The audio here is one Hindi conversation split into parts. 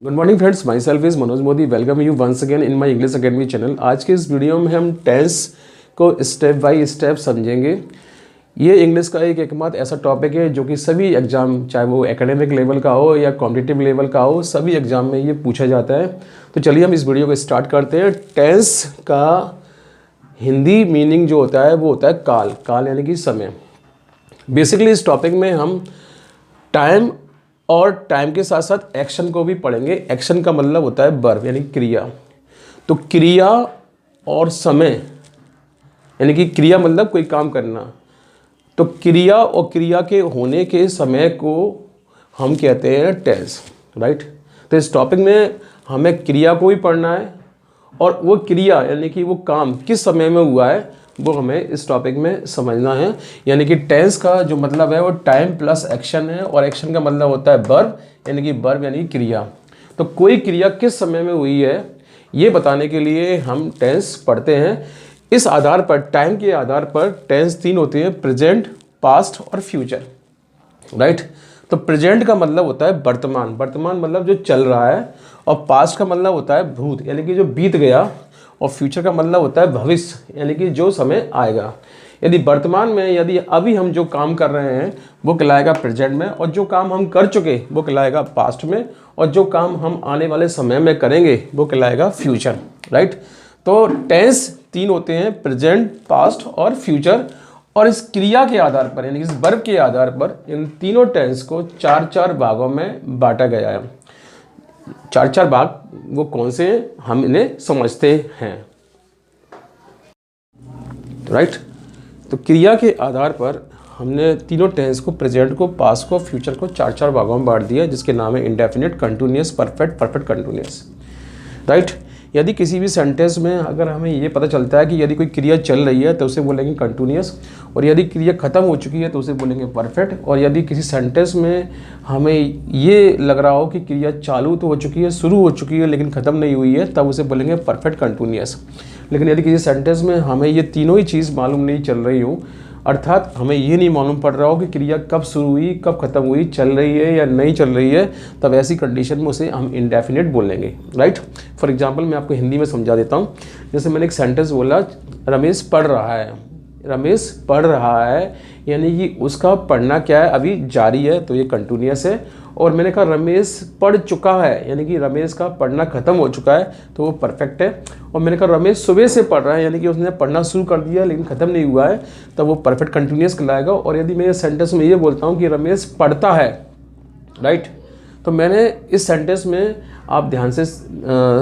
Good morning friends, myself is Manoj Modi. Welcome you once again in my English academy channel. आज के इस वीडियो में हम टेंस को स्टेप बाय स्टेप समझेंगे। ये इंग्लिश का एकमात्र ऐसा टॉपिक है जो कि सभी एग्जाम, चाहे वो एकेडमिक लेवल का हो या कॉम्पिटिटिव लेवल का हो, सभी एग्जाम में ये पूछा जाता है। तो चलिए हम इस वीडियो को स्टार्ट करते हैं। टेंस का हिंदी मीनिंग जो होता है वो होता है काल। काल यानी कि समय। बेसिकली इस टॉपिक में हम टाइम और टाइम के साथ साथ एक्शन को भी पढ़ेंगे। एक्शन का मतलब होता है वर्ब यानी क्रिया। तो क्रिया और समय यानी कि क्रिया मतलब कोई काम करना, तो क्रिया और क्रिया के होने के समय को हम कहते हैं टेंस, राइट। तो इस टॉपिक में हमें क्रिया को भी पढ़ना है और वो क्रिया यानी कि वो काम किस समय में हुआ है वो हमें इस टॉपिक में समझना है। यानी कि टेंस का जो मतलब है वो टाइम प्लस एक्शन है और एक्शन का मतलब होता है वर्ब यानी कि वर्ब यानी क्रिया। तो कोई क्रिया किस समय में हुई है ये बताने के लिए हम टेंस पढ़ते हैं। इस आधार पर, टाइम के आधार पर टेंस तीन होते हैं, प्रेजेंट, पास्ट और फ्यूचर, राइट। तो प्रेजेंट का मतलब होता है वर्तमान, वर्तमान मतलब जो चल रहा है, और पास्ट का मतलब होता है भूत यानी कि जो बीत गया, और फ्यूचर का मतलब होता है भविष्य यानी कि जो समय आएगा। यदि वर्तमान में यदि अभी हम जो काम कर रहे हैं वो कहलाएगा प्रेजेंट में, और जो काम हम कर चुके वो कहलाएगा पास्ट में, और जो काम हम आने वाले समय में करेंगे वो कहलाएगा फ्यूचर, राइट। तो टेंस तीन होते हैं, प्रेजेंट, पास्ट और फ्यूचर। और इस क्रिया के आधार पर यानी कि इस वर्ब के आधार पर इन तीनों टेंस को चार चार भागों में बांटा गया है। चार चार भाग वो कौन से हैं हम इन्हें समझते हैं, राइट। तो क्रिया के आधार पर हमने तीनों टेंस को, प्रेजेंट को, पास्ट को, फ्यूचर को चार चार भागों में बांट दिया, जिसके नाम है indefinite, continuous, perfect, perfect continuous, right. यदि किसी भी सेंटेंस में अगर हमें ये पता चलता है कि यदि कोई क्रिया चल रही है तो उसे बोलेंगे कंटिन्यूअस, और यदि क्रिया खत्म हो चुकी है तो उसे बोलेंगे परफेक्ट। और यदि किसी सेंटेंस में हमें ये लग रहा हो कि क्रिया चालू तो हो चुकी है, शुरू हो चुकी है लेकिन ख़त्म नहीं हुई है, तब उसे बोलेंगे परफेक्ट कंटिन्यूअस। लेकिन यदि किसी सेंटेंस में हमें ये तीनों ही चीज़ मालूम नहीं चल रही हो, अर्थात हमें ये नहीं मालूम पड़ रहा हो कि क्रिया कब शुरू हुई, कब खत्म हुई, चल रही है या नहीं चल रही है, तब ऐसी कंडीशन में उसे हम इंडेफिनिट बोलेंगे, राइट। फॉर एग्जांपल मैं आपको हिंदी में समझा देता हूँ। जैसे मैंने एक सेंटेंस बोला, रमेश पढ़ रहा है। रमेश पढ़ रहा है यानी कि उसका पढ़ना क्या है, अभी जारी है, तो ये कंटिन्यूअस है। और मैंने कहा रमेश पढ़ चुका है यानी कि रमेश का पढ़ना खत्म हो चुका है, तो वो परफेक्ट है। और मैंने कहा रमेश सुबह से पढ़ रहा है यानी कि उसने पढ़ना शुरू कर दिया लेकिन ख़त्म नहीं हुआ है, तब वो परफेक्ट कंटिन्यूअस कहलाएगा। और यदि मैं इस सेंटेंस में ये बोलता हूँ कि रमेश पढ़ता है, राइट, तो मैंने इस सेंटेंस में आप ध्यान से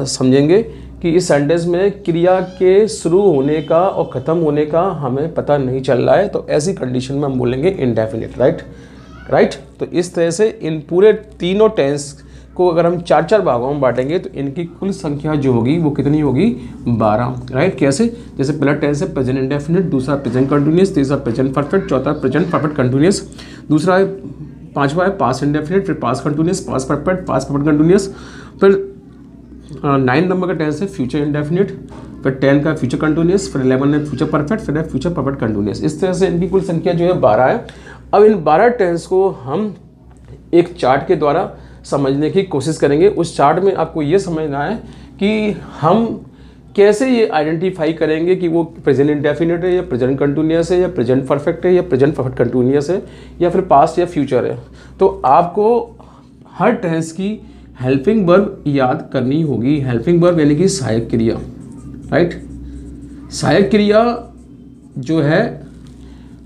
समझेंगे कि इस सेंटेंस में क्रिया के शुरू होने का और ख़त्म होने का हमें पता नहीं चल रहा है, तो ऐसी कंडीशन में हम बोलेंगे इंडेफिनिट, राइट। तो इस तरह से इन पूरे तीनों टेंस को अगर हम चार चार भागों में बांटेंगे तो इनकी कुल संख्या जो होगी वो कितनी होगी, 12, राइट। कैसे? जैसे पहला टेंस है प्रेजेंट इंडेफिनिट, दूसरा प्रेजेंट कंटिन्यूअस, तीसरा प्रेजेंट परफेक्ट, चौथा प्रेजेंट परफेक्ट कंटिन्यूअस, दूसरा है पांचवा है पास्ट इंडेफिनिट, फिर past continuous, past perfect continuous, फिर 9 नंबर का टेंस है फ्यूचर इंडेफिनिट, फिर 10 का फ्यूचर कंटिन्यूअस, फिर 11 है फ्यूचर परफेक्ट, फिर है फ्यूचर परफेक्ट कंटिन्यूअस। इस तरह से इनकी कुल संख्या जो है 12 है। अब इन 12 टेंस को हम एक चार्ट के द्वारा समझने की कोशिश करेंगे। उस चार्ट में आपको ये समझना है कि हम कैसे ये आइडेंटिफाई करेंगे कि वो प्रेजेंट इंडेफिनिट है या प्रेजेंट कंटिन्यूअस है या प्रेजेंट परफेक्ट है या प्रेजेंट परफेक्ट कंटिन्यूअस है या फिर पास्ट या फ्यूचर है। तो आपको हर टेंस की हेल्पिंग वर्ब याद करनी होगी। हेल्पिंग वर्ब यानी कि सहायक क्रिया, राइट। सहायक क्रिया जो है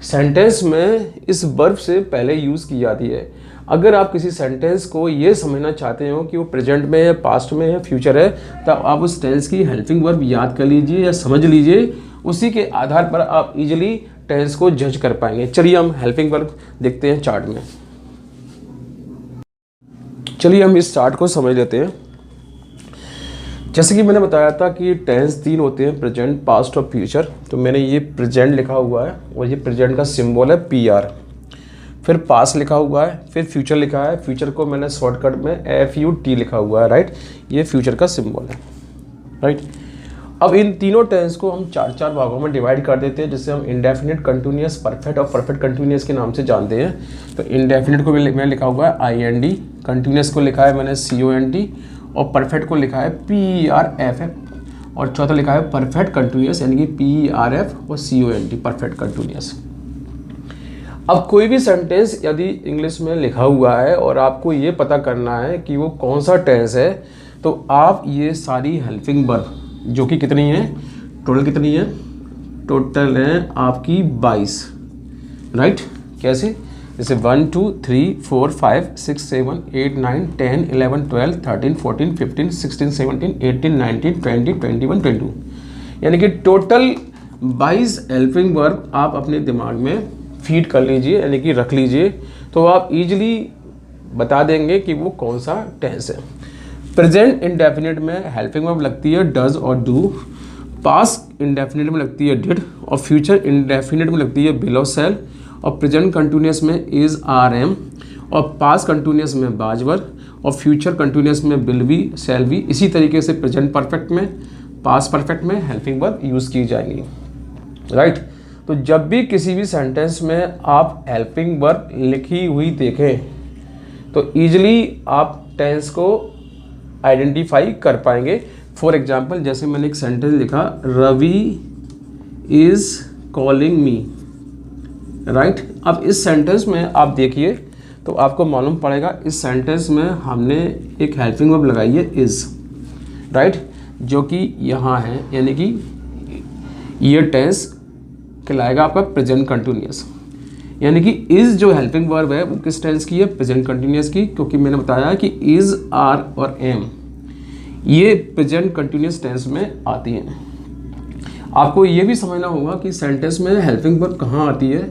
सेंटेंस में इस वर्ब से पहले यूज़ की जाती है। अगर आप किसी सेंटेंस को ये समझना चाहते हो कि वो प्रेजेंट में है, पास्ट में है, फ्यूचर है, तब आप उस टेंस की हेल्पिंग वर्ब याद कर लीजिए या समझ लीजिए। उसी के आधार पर आप इजीली टेंस को जज कर पाएंगे। चलिए हम हेल्पिंग वर्ब देखते हैं चार्ट में। चलिए हम इस चार्ट को समझ लेते हैं। जैसे कि मैंने बताया था कि टेंस तीन होते हैं, प्रेजेंट, पास्ट और फ्यूचर। तो मैंने ये प्रेजेंट लिखा हुआ है और ये प्रेजेंट का सिंबल है PR। फिर पास्ट लिखा हुआ है, फिर फ्यूचर लिखा है, फ्यूचर को मैंने शॉर्टकट में FUT लिखा हुआ है, राइट। ये फ्यूचर का सिंबल है, राइट। अब इन तीनों टेंस को हम चार चार भागों में डिवाइड कर देते हैं, जिसे हम इंडेफिनिट, कंटिन्यूअस, परफेक्ट और परफेक्ट कंटिन्यूअस के नाम से जानते हैं। तो इंडेफिनिट को मैंने लिखा हुआ है IND, कंटिन्यूअस को लिखा है मैंने CONT, और परफेक्ट को लिखा है PERFF, और चौथा लिखा है परफेक्ट कंटिन्यूस यानी कि PERF और CONT परफेक्ट कंटिन्यूस। अब कोई भी सेंटेंस यदि इंग्लिश में लिखा हुआ है और आपको ये पता करना है कि वो कौन सा टेंस है, तो आप ये सारी हेल्पिंग वर्ब जो कि कितनी है, टोटल कितनी है, टोटल है आपकी 22, राइट। कैसे, जैसे 1 2 3 4 5 6 7 8 9 10 11 12 13 14 15 16 17 18 19 20 21 22, यानी कि टोटल 22 हेल्पिंग वर्ब आप अपने दिमाग में फीड कर लीजिए, यानी कि रख लीजिए, तो आप इजीली बता देंगे कि वो कौन सा टेंस है। प्रेजेंट इंडेफिनिट में हेल्पिंग वर्ब लगती है डज और डू, पास्ट इंडेफिनिट में लगती है डिड, और फ्यूचर इंडेफिनिट में लगती है बिलो सेल, और प्रेजेंट कंटिन्यूस में इज आर एम, और पास्ट कंटिन्यूस में बाजवर, और फ्यूचर कंटिन्यूस में विल बी शैल बी। इसी तरीके से प्रेजेंट परफेक्ट में, पास्ट परफेक्ट में हेल्पिंग वर्ब यूज़ की जाएंगी, राइट। तो जब भी किसी भी सेंटेंस में आप हेल्पिंग वर्ब लिखी हुई देखें तो ईजिली आप टेंस को आइडेंटिफाई कर पाएंगे। फॉर एग्जाम्पल, जैसे मैंने एक सेंटेंस लिखा, Ravi is calling me, right. अब इस सेंटेंस में आप देखिए तो आपको मालूम पड़ेगा इस सेंटेंस में हमने एक हेल्पिंग वर्ब लगाई है इज, राइट, जो कि यहाँ है, यानी कि ये टेंस कहलाएगा आपका प्रेजेंट कंटिन्यूस। यानी कि इज जो हेल्पिंग वर्ब है वो किस टेंस की है, प्रेजेंट कंटिन्यूस की, क्योंकि मैंने बताया कि इज आर और एम ये प्रेजेंट कंटिन्यूस टेंस में आती हैं। आपको ये भी समझना होगा कि सेंटेंस में हेल्पिंग वर्ब कहाँ आती है,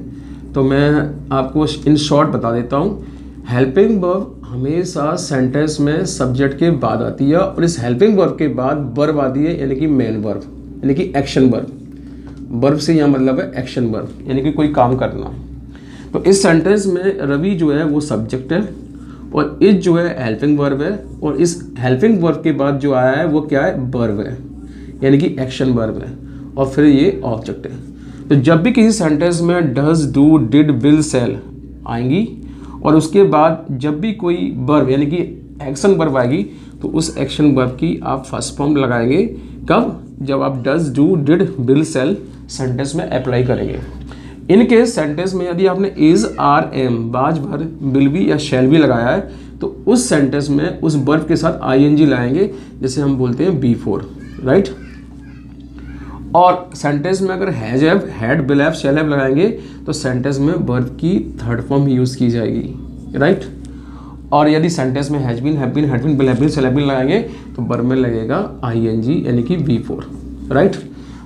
तो मैं आपको इन शॉर्ट बता देता हूँ। हेल्पिंग वर्ब हमेशा सेंटेंस में सब्जेक्ट के बाद आती है, और इस हेल्पिंग वर्ब के बाद वर्ब आती है, यानी कि मेन वर्ब, यानी कि एक्शन वर्ब। वर्ब से यहाँ मतलब है एक्शन वर्ब, यानी कि कोई काम करना। तो इस सेंटेंस में रवि जो है वो सब्जेक्ट है, और इज जो है हेल्पिंग वर्ब है, और इस हेल्पिंग वर्ब के बाद जो आया है वो क्या है, वर्ब है, यानी कि एक्शन वर्ब है, और फिर ये ऑब्जेक्ट है। तो जब भी किसी सेंटेंस में डज, डू, डिड, विल, शैल आएंगी, और उसके बाद जब भी कोई वर्ब यानी कि एक्शन वर्ब आएगी, तो उस एक्शन वर्ब की आप फर्स्ट फॉर्म लगाएंगे। कब, जब आप does, do, did, will, shall sentence में अप्लाई करेंगे। इन केस सेंटेंस में यदि आपने इज, आर, एम, बाज, भर, विल बी या शैल बी लगाया है, तो उस सेंटेंस में उस वर्ब के साथ आईएनजी लाएंगे, जैसे हम बोलते हैं बी4, राइट। और सेंटेंस में अगर has, have, had, will have, shall have लगाएंगे, तो सेंटेंस में वर्ब की थर्ड फॉर्म यूज़ की जाएगी, राइट। और यदि सेंटेंस में has been, have been, had been, will have been, shall have been लगाएंगे, तो वर्ब में लगेगा आईएनजी, यानी कि बी4, राइट।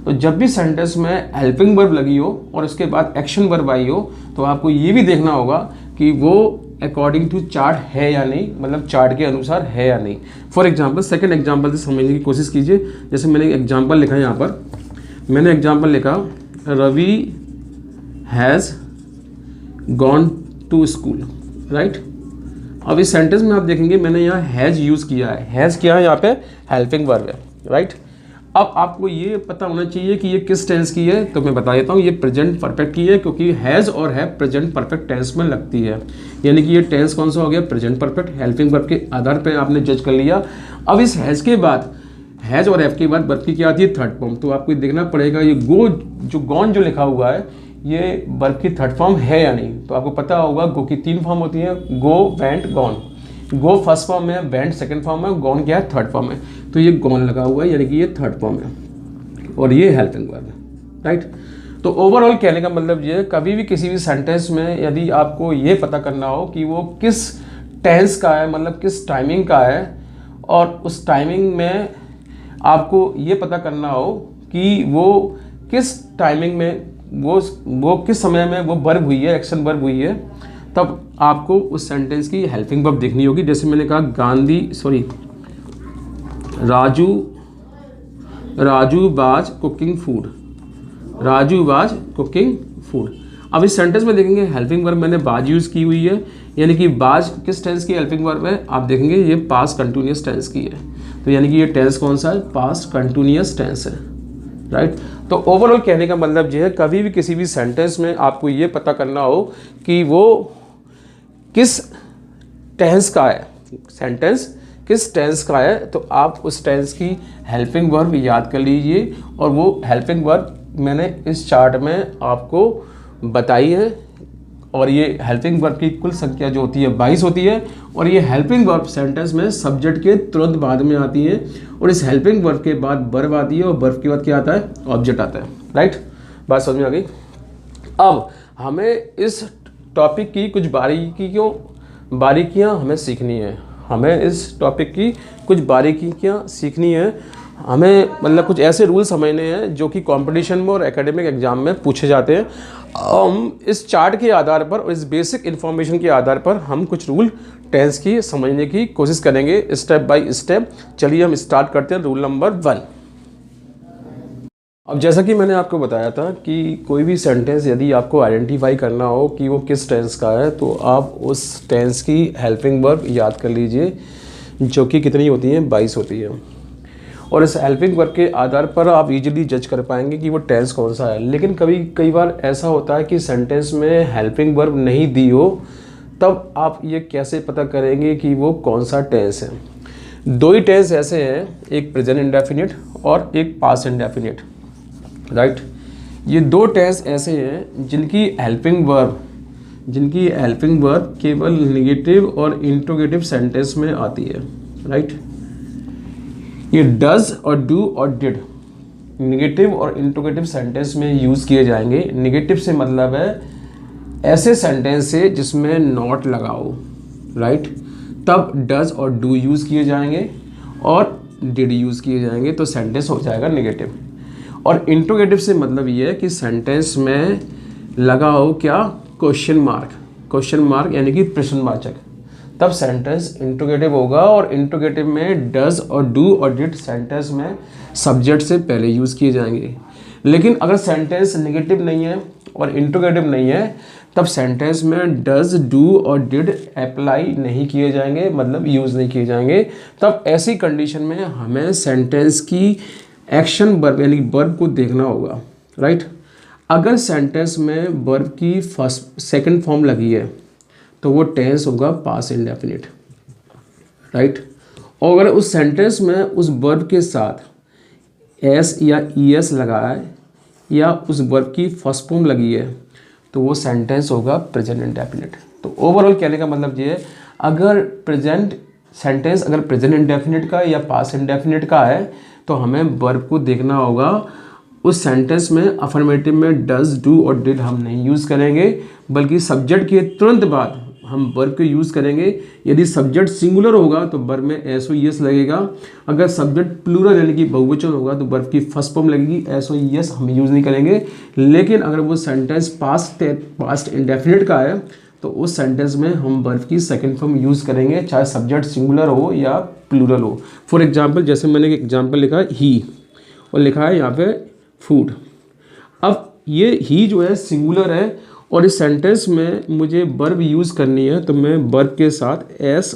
तो जब भी सेंटेंस में हेल्पिंग वर्ब लगी हो और उसके बाद एक्शन वर्ब आई हो, तो आपको ये भी देखना होगा कि वो अकॉर्डिंग टू चार्ट है या नहीं, मतलब चार्ट के अनुसार है या नहीं। फॉर एग्जांपल, सेकंड एग्जांपल से समझने की कोशिश कीजिए। जैसे मैंने एग्जांपल लिखा है, यहाँ पर मैंने एग्जांपल लिखा, Ravi has gone to school, right. अब इस सेंटेंस में आप देखेंगे मैंने यहाँ हैज़ यूज़ किया है, हैज़ किया है, यहाँ पे हेल्पिंग वर्ब है, राइट। अब आपको ये पता होना चाहिए कि ये किस टेंस की है, तो मैं बता देता हूँ, ये प्रेजेंट परफेक्ट की है, क्योंकि हैज़ और है प्रेजेंट परफेक्ट टेंस में लगती है, यानी कि ये टेंस कौन सा हो गया, प्रेजेंट परफेक्ट। हेल्पिंग वर्ब के आधार पर आपने जज कर लिया। अब इस हैज़ के बाद, हैज़ और हैव के बाद वर्ब की क्या आती है, थर्ड फॉर्म। तो आपको देखना पड़ेगा ये गॉन जो लिखा हुआ है, ये वर्ब की थर्ड फॉर्म है या नहीं। तो आपको पता होगा गो की 3 फॉर्म होती है, गो, वेंट, गॉन। गो फर्स्ट फॉर्म है, वेंट सेकंड फॉर्म है, गॉन क्या है, थर्ड फॉर्म है। तो ये गॉन लगा हुआ है, यानी कि ये थर्ड फॉर्म है, और ये हेल्पिंग वर्ब है, राइट। तो ओवरऑल कहने का मतलब ये, कभी भी किसी भी सेंटेंस में यदि आपको ये पता करना हो कि वो किस टेंस का है, मतलब किस टाइमिंग का है, और उस टाइमिंग में आपको ये पता करना हो कि वो किस टाइमिंग में, वो किस समय में वो वर्ब हुई है, एक्शन वर्ब हुई है, तब आपको उस सेंटेंस की हेल्पिंग वर्ब देखनी होगी। जैसे मैंने कहा Raju was cooking food, Raju was cooking food. अब इस सेंटेंस में देखेंगे हेल्पिंग वर्ब मैंने बाज यूज़ की हुई है, यानी कि बाज किस टेंस की हेल्पिंग वर्ब है, आप देखेंगे ये पास्ट कंटिन्यूस टेंस की है। तो यानी कि ये टेंस कौन सा है, पास्ट कंटिन्यूस टेंस है, राइट। तो ओवरऑल कहने का मतलब ये है, कभी भी किसी भी सेंटेंस में आपको ये पता करना हो कि वो किस टेंस का है, सेंटेंस किस टेंस का है, तो आप उस टेंस की हेल्पिंग वर्ब याद कर लीजिए। और वो हेल्पिंग वर्ब मैंने इस चार्ट में आपको बताई है। और ये हेल्पिंग वर्ब की कुल संख्या जो होती है 22 होती है। और ये हेल्पिंग वर्ब सेंटेंस में सब्जेक्ट के तुरंत बाद में आती है। और इस हेल्पिंग वर्ब के बाद वर्ब आती है और वर्ब के बाद क्या आता है, ऑब्जेक्ट आता है। राइट, बात समझ में आ गई। अब हमें इस टॉपिक की कुछ बारीकियाँ हमें सीखनी है। हमें इस टॉपिक की कुछ बारीकियाँ सीखनी है। हमें मतलब कुछ ऐसे रूल समझने हैं जो कि कंपटीशन में और एकेडमिक एग्जाम में पूछे जाते हैं। हम इस चार्ट के आधार पर और इस बेसिक इन्फॉर्मेशन के आधार पर हम कुछ रूल टेंस की समझने की कोशिश करेंगे स्टेप बाय स्टेप। चलिए हम स्टार्ट करते हैं रूल नंबर 1। अब जैसा कि मैंने आपको बताया था कि कोई भी सेंटेंस यदि आपको आइडेंटिफाई करना हो कि वो किस टेंस का है, तो आप उस टेंस की हेल्पिंग वर्ब याद कर लीजिए, जो कि कितनी होती हैं, 22 होती है। और इस हेल्पिंग वर्ब के आधार पर आप इजीली जज कर पाएंगे कि वो टेंस कौन सा है। लेकिन कई बार ऐसा होता है कि सेंटेंस में हेल्पिंग वर्ब नहीं दी हो, तब आप ये कैसे पता करेंगे कि वो कौन सा टेंस है। दो ही टेंस ऐसे हैं, एक प्रेजेंट इंडेफिनिट और एक पास्ट इंडेफिनिट। राइट, ये दो टेंस ऐसे हैं जिनकी हेल्पिंग वर्ब केवल नेगेटिव और इंट्रोगेटिव सेंटेंस में आती है। राइट, ये डज और डू और डिड नेगेटिव और इंट्रोगेटिव सेंटेंस में यूज़ किए जाएंगे। नेगेटिव से मतलब है ऐसे सेंटेंस से जिसमें नॉट लगाओ। राइट, तब डज और डू यूज़ किए जाएंगे और डिड यूज़ किए जाएंगे, तो सेंटेंस हो जाएगा नेगेटिव। और इंट्रोगेटिव से मतलब ये है कि सेंटेंस में लगाओ क्या, क्वेश्चन मार्क यानी कि प्रश्नवाचक, तब सेंटेंस इंट्रोगेटिव होगा। और इंट्रोगेटिव में डज और डू और डिड सेंटेंस में सब्जेक्ट से पहले यूज़ किए जाएंगे। लेकिन अगर सेंटेंस नेगेटिव नहीं है और इंट्रोगेटिव नहीं है, तब सेंटेंस में डज, डू और डिड अप्लाई नहीं किए जाएंगे, मतलब यूज़ नहीं किए जाएंगे। तब ऐसी कंडीशन में हमें सेंटेंस की एक्शन वर्ब यानी वर्ब को देखना होगा। राइट, अगर सेंटेंस में वर्ब की सेकंड फॉर्म लगी है तो वो टेंस होगा पास्ट इंडेफिनिट। राइट, और अगर उस सेंटेंस में उस वर्ब के साथ एस या ईएस लगा है या उस वर्ब की फर्स्ट फॉर्म लगी है, तो वो सेंटेंस होगा प्रेजेंट इंडेफिनिट। तो ओवरऑल कहने का मतलब ये है, अगर सेंटेंस अगर प्रेजेंट इंडेफिनिट का या पास्ट इंडेफिनिट का है, तो हमें वर्ब को देखना होगा। उस सेंटेंस में अफर्मेटिव में डज, डू और डिड हम नहीं यूज़ करेंगे, बल्कि सब्जेक्ट के तुरंत बाद हम वर्ब को यूज़ करेंगे। यदि सब्जेक्ट सिंगुलर होगा तो वर्ब में एस ओ ई एस लगेगा। अगर सब्जेक्ट प्लूरल यानी कि बहुवचन होगा तो वर्ब की फर्स्ट फॉर्म लगेगी, एस ओ ई एस हम यूज़ नहीं करेंगे। लेकिन अगर वो सेंटेंस पास्ट इंडेफिनिट का है, तो उस सेंटेंस में हम वर्ब की सेकंड फॉर्म यूज़ करेंगे, चाहे सब्जेक्ट सिंगुलर हो या प्लूरल हो। फॉर एग्जांपल, जैसे मैंने एक एग्जांपल लिखा है ही और लिखा है यहाँ पे फूड। अब ये ही जो है सिंगुलर है और इस सेंटेंस में मुझे वर्ब यूज़ करनी है, तो मैं वर्ब के साथ एस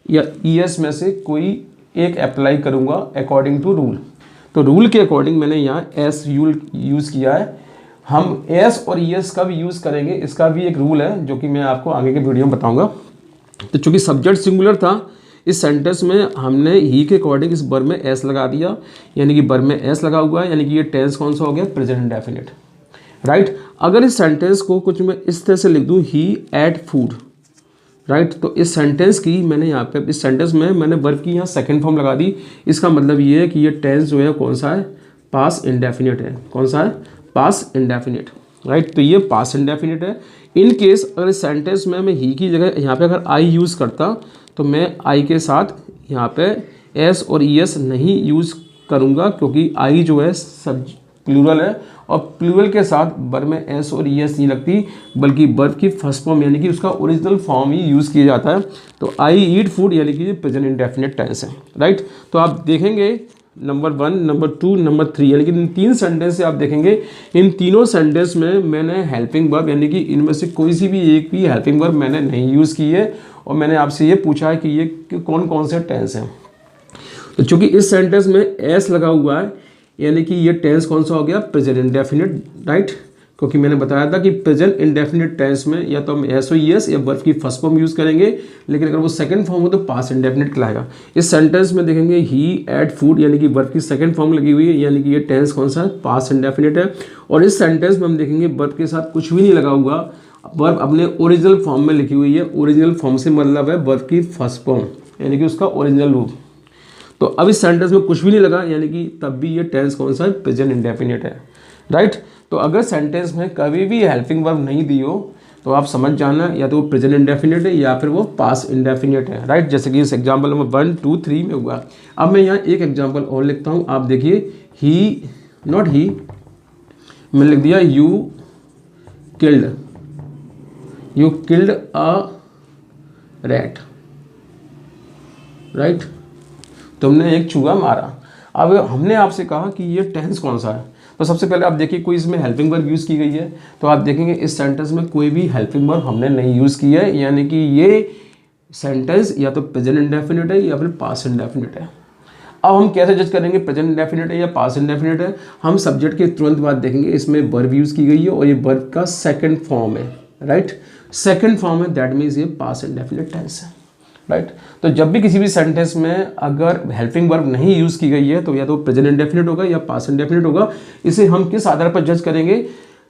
या ई एस में से कोई एक अप्लाई करूँगा अकॉर्डिंग टू रूल। तो रूल के अकॉर्डिंग मैंने यहाँ एस यूज़ किया है। हम एस और ई एस कब यूज़ करेंगे, इसका भी एक रूल है जो कि मैं आपको आगे के वीडियो में बताऊंगा। तो चूंकि सब्जेक्ट सिंगुलर था, इस सेंटेंस में हमने ही के अकॉर्डिंग इस वर्ब में एस लगा दिया, यानी कि वर्ब में एस लगा हुआ है, यानी कि ये टेंस कौन सा हो गया, प्रेजेंट इंडेफिनिट। राइट, अगर इस सेंटेंस को कुछ मैं इस तरह से लिख दूँ, ही एट फूड। राइट, तो इस सेंटेंस की मैंने यहाँ पे इस सेंटेंस में मैंने वर्ब की यहाँ सेकंड फॉर्म लगा दी। इसका मतलब ये है कि ये टेंस जो है कौन सा है, पास्ट इंडेफिनिट है। कौन सा है, पास्ट इंडेफिनिट। राइट, तो ये पास्ट इंडेफिनिट है। इन केस अगर इस सेंटेंस में मैं ही की जगह यहाँ पे अगर आई यूज़ करता, तो मैं आई के साथ यहाँ पे एस और ई एस नहीं यूज़ करूँगा, क्योंकि आई जो है सब प्लूरल है और प्लूरल के साथ वर्ब में एस और ई एस नहीं लगती, बल्कि वर्ब की फर्स्ट फॉर्म यानी कि उसका ओरिजिनल फॉर्म ही यूज़ किया जाता है। तो आई ईट फूड यानी कि प्रेजेंट इंडेफिनिट टेंस है। राइट, तो आप देखेंगे नंबर 1, नंबर 2, नंबर 3 यानी कि इन 3 सेंटेंस से आप देखेंगे, इन तीनों सेंटेंस में मैंने हेल्पिंग वर्ब यानी कि इनमें से कोई सी भी एक भी हेल्पिंग वर्ब मैंने नहीं यूज़ की है। और मैंने आपसे ये पूछा है कि ये कौन कौन से टेंस हैं। तो चूंकि इस सेंटेंस में एस लगा हुआ है, यानी कि ये टेंस कौन सा हो गया, प्रेजेंट इंडेफिनिट। राइट, क्योंकि मैंने बताया था कि प्रेजेंट इंडेफिनिट टेंस में या तो हम एस ओ एस या वर्ब की फर्स्ट फॉर्म यूज़ करेंगे, लेकिन अगर वो सेकंड फॉर्म हो तो पास्ट इंडेफिनिट कहलाएगा। इस सेंटेंस में देखेंगे ही एट फूड यानी कि वर्ब की सेकंड फॉर्म लगी हुई है, यानी कि ये टेंस कौन सा है, पास्ट इंडेफिनिट है। और इस सेंटेंस में हम देखेंगे वर्ब के साथ कुछ भी नहीं लगा हुआ, वर्ब अपने ओरिजिनल फॉर्म में लिखी हुई है। ओरिजिनल फॉर्म से मतलब है वर्ब की फर्स्ट फॉर्म यानी कि उसका ओरिजिनल रूप। तो अब इस सेंटेंस में कुछ भी नहीं लगा, यानी कि तब भी ये टेंस कौन सा है, प्रेजेंट इंडेफिनिट है, राइट। तो अगर सेंटेंस में कभी भी हेल्पिंग वर्ब नहीं दी हो तो आप समझ जाना या तो वो प्रेजेंट इंडेफिनिट है या फिर वो पास्ट इंडेफिनिट है, राइट। जैसे कि इस एग्जाम्पल नंबर 1, 2, 3 में हुआ। अब मैं यहाँ एक एग्जाम्पल और लिखता हूँ, आप देखिए ही, नॉट ही, मैंने लिख दिया you killed a rat, right. तुमने एक चूहा मारा। अब हमने आपसे कहा कि ये टेंस कौन सा है, तो सबसे पहले आप देखिए कोई इसमें हेल्पिंग वर्ब यूज़ की गई है, तो आप देखेंगे इस सेंटेंस में कोई भी हेल्पिंग वर्ब हमने नहीं यूज़ की है, यानी कि ये सेंटेंस या तो प्रेजेंट इंडेफिनिट है या फिर पास्ट इंडेफिनिट है। अब हम कैसे जज करेंगे प्रेजेंट इंडेफिनिट है या पास्ट इंडेफिनिट है, हम सब्जेक्ट के तुरंत बाद देखेंगे इसमें वर्ब यूज़ की गई है और ये वर्ब का सेकेंड फॉर्म है, राइट। सेकेंड फॉर्म है, दैट मीन्स ये पास्ट इंडेफिनिट टेंस है, राइट। तो जब भी किसी भी सेंटेंस में अगर हेल्पिंग वर्ब नहीं यूज़ की गई है तो या तो प्रेजेंट इंडेफिनिट होगा या पास्ट इंडेफिनिट होगा। इसे हम किस आधार पर जज करेंगे,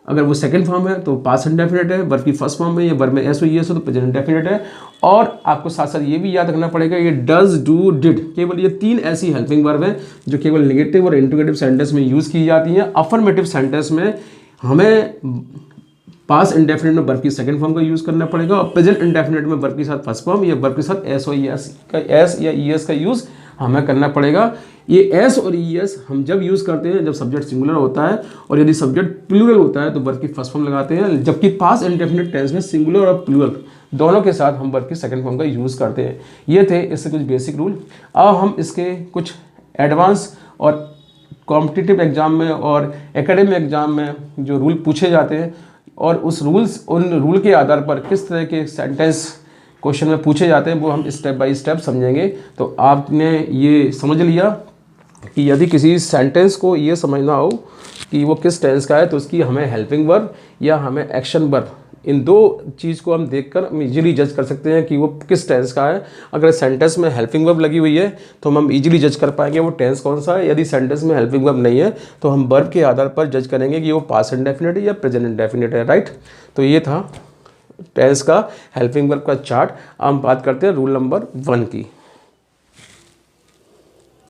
अगर वो सेकंड फॉर्म है तो पास्ट इंडेफिनिट है, वर्ब की फर्स्ट फॉर्म है या वर्ब में एस ओ एस हो तो प्रेजेंट इंडेफिनिट है। और आपको साथ साथ ये भी याद रखना पड़ेगा ये डज, डू, डिड, केवल ये 3 ऐसी हेल्पिंग वर्ब हैं जो केवल नेगेटिव और इंट्रोगेटिव सेंटेंस में यूज़ की जाती हैं। अफर्मेटिव सेंटेंस में हमें पास्ट इंडेफिनिट में वर्ब की सेकंड फॉर्म का यूज़ करना पड़ेगा और प्रेजेंट इंडेफिनिट में वर्ब के साथ फर्स्ट फॉर्म या वर्ब के साथ एस ओ एस का, एस या ई एस का यूज़ हमें करना पड़ेगा। ये एस और ई एस हम जब यूज़ करते हैं जब सब्जेक्ट सिंगुलर होता है, और यदि सब्जेक्ट प्लूरल होता है तो वर्ब की फर्स्ट फॉर्म लगाते हैं, जबकि पास्ट इंडेफिनिट टेंस में सिंगुलर और प्लूरल दोनों के साथ हम वर्ब की सेकंड फॉर्म का यूज़ करते हैं। ये थे इससे कुछ बेसिक रूल। अब हम इसके कुछ एडवांस और कॉम्पिटिटिव एग्जाम में और एकेडमिक एग्जाम में जो रूल पूछे जाते हैं और उन रूल के आधार पर किस तरह के सेंटेंस क्वेश्चन में पूछे जाते हैं वो हम स्टेप बाय स्टेप समझेंगे। तो आपने ये समझ लिया कि यदि किसी सेंटेंस को ये समझना हो कि वो किस टेंस का है तो उसकी हमें हेल्पिंग वर्ब या हमें एक्शन वर्ब, इन 2 चीज़ को हम देखकर हम इजीली जज कर सकते हैं कि वो किस टेंस का है। अगर सेंटेंस में हेल्पिंग वर्ब लगी हुई है तो हम इजीली जज कर पाएंगे वो टेंस कौन सा है। यदि सेंटेंस में हेल्पिंग वर्ब नहीं है तो हम वर्ब के आधार पर जज करेंगे कि वो पास्ट इंडेफिनिट है या प्रेजेंट इंडेफिनिट है, राइट। तो ये था टेंस का हेल्पिंग वर्ब का चार्ट। अब हम बात करते हैं रूल नंबर 1 की।